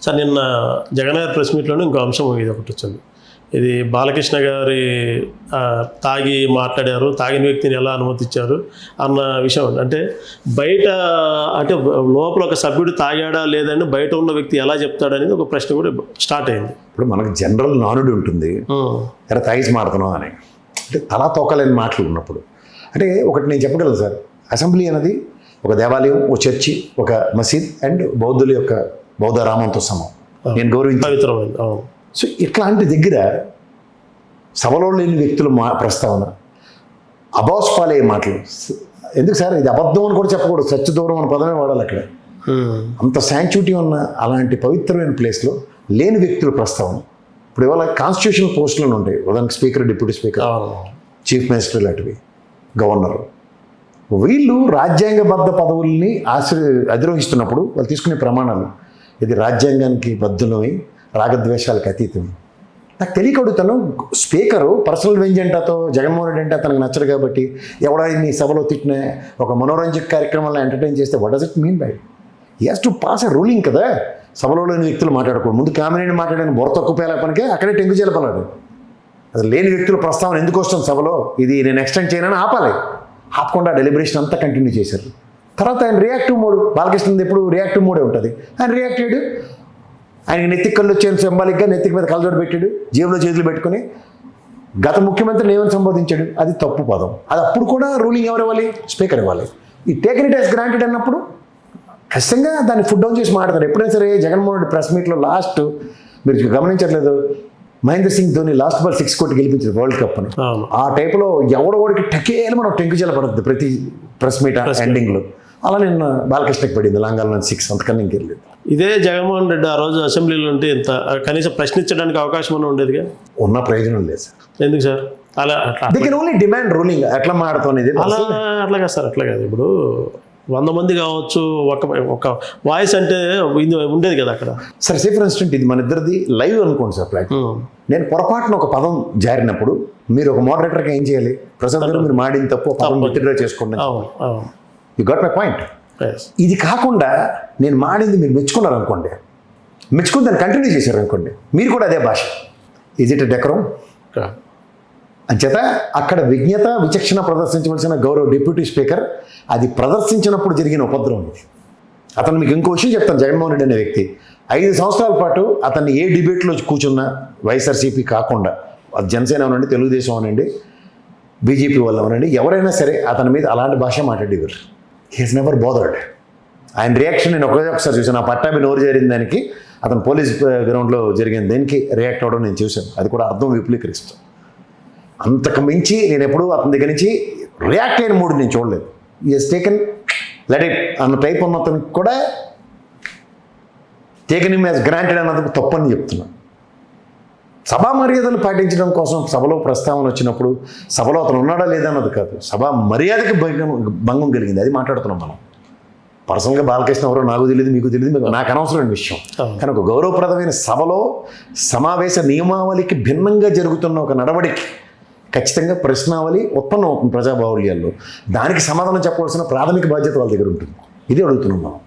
Sir నిన్న జగన్ గారి press మీట్లోనే ఇంకో అంశం ఇది ఒకటి వచ్చింది. ఇది బాలకృష్ణ గారి తాగి మాట్లాడారు, తాగిన వ్యక్తిని ఎలా అనుమతించారు అన్న విషయం. అంటే బయట అంటే లోపల ఒక సభ్యుడు తాగాడా లేదని బయట ఉన్న వ్యక్తి ఎలా చెప్తాడు అనేది ఒక ప్రశ్న కూడా స్టార్ట్ అయింది. ఇప్పుడు మనకు జనరల్ నానుడి ఉంటుంది, ఎరా తాగిసి మాడుతున్నావు అని, అంటే తలా తోకలేని మాటలు ఉన్నప్పుడు. అంటే ఒకటి నేను చెప్పగలను సార్, అసెంబ్లీ అనేది ఒక దేవాలయం, ఒక చర్చి, ఒక మసీద్ అండ్ బౌద్ధుల యొక్క బౌద్ధ రామంతో సమం. నేను పవిత్రమైంది. సో ఇట్లాంటి దగ్గర సభలో లేని వ్యక్తుల ప్రస్తావన, అభాస్పాలే మాటలు. ఎందుకు సార్ ఇది అబద్ధం అని కూడా చెప్పకూడదు, సత్య దూరం అనే పదమే వాడాలి అక్కడ. అంత శాంక్చుటీ ఉన్న అలాంటి పవిత్రమైన ప్లేస్లో లేని వ్యక్తుల ప్రస్తావన. ఇప్పుడు ఇవాళ కాన్స్టిట్యూషనల్ పోస్టులను ఉంటాయి, ఉదాహరణకు speaker, deputy speaker, chief minister లాంటివి, గవర్నర్. వీళ్ళు రాజ్యాంగబద్ధ పదవుల్ని అధిరోహిస్తున్నప్పుడు వాళ్ళు తీసుకునే ప్రమాణాలు ఇది రాజ్యాంగానికి బద్దులమై రాగద్వేషాలకు అతీతం. నాకు తెలియక అడుగుతాను, స్పీకరు పర్సనల్ వెంజెంటాతో జగన్మోహన్ రెడ్డి అంటే అతనికి నచ్చడు కాబట్టి ఎవడో ఈ సభలో తిట్టిన ఒక మనోరంజక కార్యక్రమాలను ఎంటర్టైన్ చేస్తే what does it mean by? He has to pass a ruling కదా. సభలో లేని వ్యక్తులు మాట్లాడకూడదు. ముందు కామినేని మాట్లాడిన బొర తక్కువ పేలపనికే అక్కడే టెంకు చేలపలాడు. అది లేని వ్యక్తుల ప్రస్తావన ఎందుకు వస్తుంది సభలో, ఇది నేను ఎక్స్టెండ్ చేయనని ఆపాలి. ఆపకుండా డెలిబరేషన్ అంతా కంటిన్యూ చేశారు. తర్వాత ఆయన రియాక్టివ్ మోడ్, బాలకృష్ణది ఎప్పుడు రియాక్టివ్ మోడే ఉంటుంది. ఆయన రియాక్ట్ అయ్యాడు. ఆయనకి నెత్తికి కళ్ళు వచ్చాను సింబాలిక్గా, నెత్తికి మీద కళ్ళజోడు పెట్టాడు, జేబులో చేతులు పెట్టుకుని గత ముఖ్యమంత్రిని ఏమని సంబోధించాడు. అది తప్పు పదం. అది అప్పుడు కూడా రూలింగ్ ఎవరు ఇవ్వాలి? స్పీకర్ ఇవ్వాలి. ఈ టేకన్ ఇట్ యాజ్ గ్రాంటెడ్ అన్నప్పుడు ఖచ్చితంగా దాన్ని ఫుడ్ డౌన్ చేసి మాట్లాడతారు. ఎప్పుడైనా సరే జగన్మోహన్ రెడ్డి ప్రెస్ మీట్లో లాస్ట్ మీరు గమనించట్లేదు, మహేంద్ర సింగ్ ధోని లాస్ట్ బాల్ 6 కొట్టి గెలిపించారు వరల్డ్ కప్ అని. ఆ టైప్లో ఎవడోడికి టకేలు మనం టెంకుజల పడుతుంది ప్రతి ప్రెస్ మీట్ ఎండింగ్లో. అలా నిన్న బాలకృష్ణకి పడింది లాంగాల 6, అంతకన్నా ఇంకెళ్ళలేదు. ఇదే జగన్మోహన్ రెడ్డి ఆ రోజు అసెంబ్లీలో ఉంటే ఇంత కనీసం ప్రశ్నించడానికి అవకాశం అన్న ఉండేదిగా. ఉన్న ప్రయోజనం లేదు సార్. ఎందుకు సార్? అలా they can only demand ruling. ఎట్లా మాడుతుంది అట్లా కాదు సార్, అట్లా కాదు. ఇప్పుడు 100 మంది కావచ్చు, ఒక వాయిస్ అంటే ఉండేది కదా అక్కడ. సరే సే ఫర్ ఇన్స్టెంట్ ఇది మన ఇద్దరిది లైవ్ అనుకోండి సార్ ప్లాట్ఫామ్. నేను పొరపాటున ఒక పదం జారినప్పుడు మీరు ఒక మోడరేటర్గా ఏం చేయాలి? ప్రసాద్ గారు మీరు మాడిన తప్పు పదం విత్డ్రా చేసుకోండి. You got my point. ఇది కాకుండా నేను మాడింది మీరు మెచ్చుకున్నారు అనుకోండి, మెచ్చుకుని దాన్ని కంటిన్యూ చేశారు అనుకోండి, మీరు కూడా అదే భాష. Is it decorum? అంచేత అక్కడ విజ్ఞత విచక్షణ ప్రదర్శించవలసిన గౌరవ డిప్యూటీ స్పీకర్ అది ప్రదర్శించినప్పుడు జరిగిన ఉపద్రవం ఇది. అతను మీకు ఇంకో విషయం చెప్తాను. జగన్మోహన్ రెడ్డి అనే వ్యక్తి 5 సంవత్సరాల పాటు అతన్ని ఏ డిబేట్లో కూర్చున్నా వైఎస్ఆర్సీపీ కాకుండా, అది జనసేన అవనండి, తెలుగుదేశం అనండి, బీజేపీ వాళ్ళు అవనండి, ఎవరైనా సరే అతని మీద అలాంటి భాష మాట్లాడేవారు. He's never bothered. ఆయన రియాక్షన్ నేను ఒకసారి చూసాను. ఆ పట్టాభి నోరు జరిగిన దానికి, అతను పోలీస్ గ్రౌండ్లో జరిగిన దానికి రియాక్ట్ అవ్వడం నేను చూశాను. అది కూడా అర్థం విపులీకరిస్తాం. అంతకు మించి నేను ఎప్పుడూ అతని దగ్గర నుంచి రియాక్ట్ అయిన మూడు నేను చూడలేదు. ఈస్ టేకెన్ లెట్ ఇట్ అన్న టైప్ ఉన్న అతనికి కూడా టేకెన్ హిమ్ యాజ్ గ్రాంటెడ్ అన్నది తప్పని చెప్తున్నాను. సభా మర్యాదలు పాటించడం కోసం సభలో ప్రస్తావన వచ్చినప్పుడు సభలో అతను ఉన్నాడా లేదా అన్నది కాదు, సభా మర్యాదకి భంగం కలిగింది, అది మాట్లాడుతున్నాం మనం. పర్సనల్గా బాలకృష్ణ ఎవరో నాకు తెలియదు, మీకు తెలియదు, నాకు అనవసరమైన విషయం. కానీ ఒక గౌరవప్రదమైన సభలో సమావేశ నియమావళికి భిన్నంగా జరుగుతున్న ఒక నడవడికి ఖచ్చితంగా ప్రశ్నావళి ఉత్పన్నం అవుతుంది ప్రజాబాహుళ్యాల్లో. దానికి సమాధానం చెప్పవలసిన ప్రాథమిక బాధ్యత వాళ్ళ దగ్గర ఉంటుంది. ఇది అడుగుతున్నాం మనం.